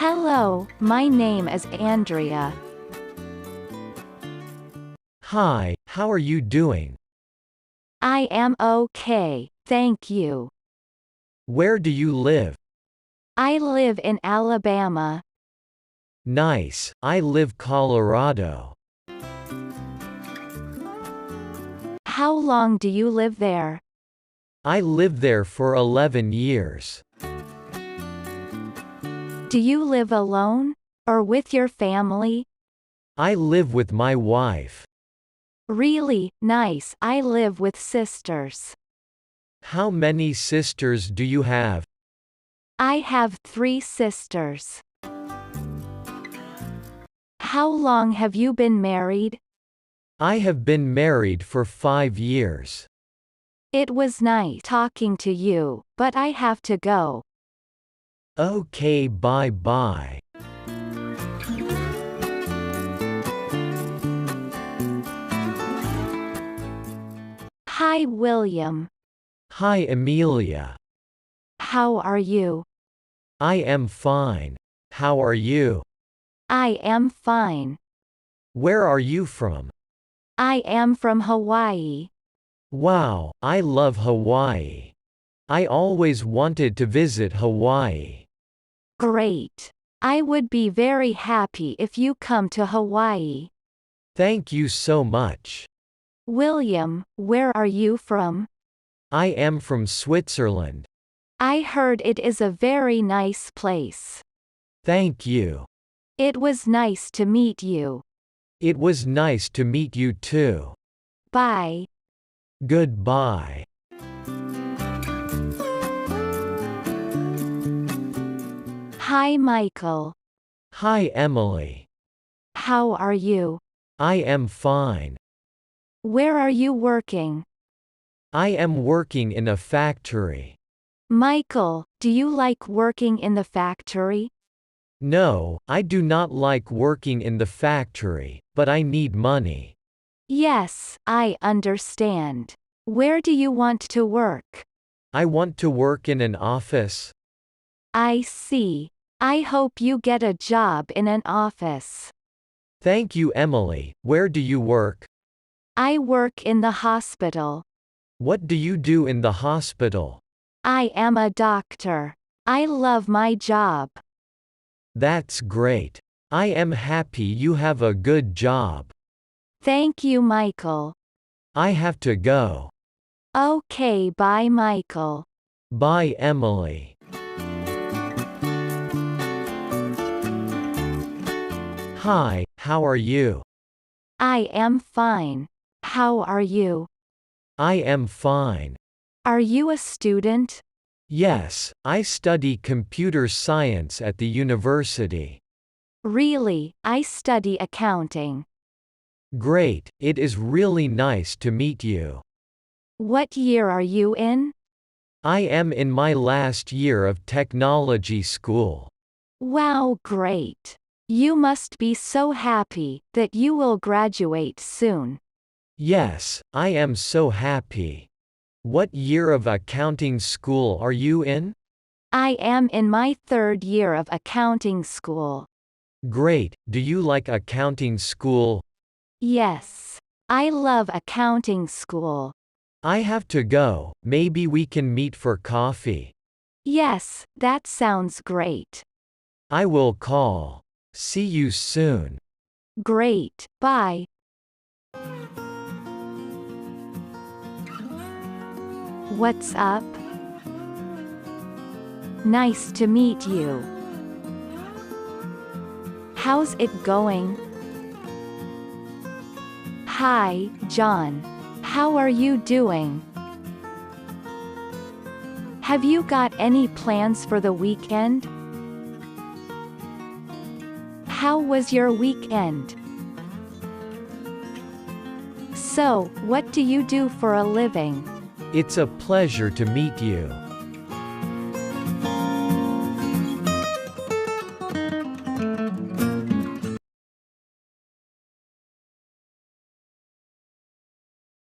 Hello, my name is Andrea. Hi, how are you doing? I am okay, thank you. Where do you live? I live in Alabama. Nice, I live Colorado. How long do you live there? I lived there for 11 years. Do you live alone? Or with your family? I live with my wife. Really, nice. I live with sisters. How many sisters do you have? I have 3 sisters. How long have you been married? I have been married for 5 years. It was nice talking to you, but I have to go. Okay, bye-bye. Hi William. Hi Amelia. How are you? I am fine. How are you? I am fine. Where are you from? I am from Hawaii. Wow, I love Hawaii. I always wanted to visit Hawaii. Great. I would be very happy if you come to Hawaii. Thank you so much. William, where are you from? I am from Switzerland. I heard it is a very nice place. Thank you. It was nice to meet you. It was nice to meet you too. Bye. Goodbye. Hi Michael. Hi Emily. How are you? I am fine. Where are you working? I am working in a factory. Michael, do you like working in the factory? No, I do not like working in the factory, but I need money. Yes, I understand. Where do you want to work? I want to work in an office. I see. I hope you get a job in an office. Thank you, Emily. Where do you work? I work in the hospital. What do you do in the hospital? I am a doctor. I love my job. That's great. I am happy you have a good job. Thank you, Michael. I have to go. Okay, bye, Michael. Bye, Emily. Hi, how are you? I am fine. How are you? I am fine. Are you a student? Yes, I study computer science at the university. Really, I study accounting. Great, it is really nice to meet you. What year are you in? I am in my last year of technology school. Wow, great. You must be so happy that you will graduate soon. Yes, I am so happy. What year of accounting school are you in? I am in my 3rd year of accounting school. Great, do you like accounting school? Yes. I love accounting school. I have to go, maybe we can meet for coffee. Yes, that sounds great. I will call. See you soon. Great, bye. What's up? Nice to meet you. How's it going? Hi, John. How are you doing? Have you got any plans for the weekend? How was your weekend? So, what do you do for a living? It's a pleasure to meet you.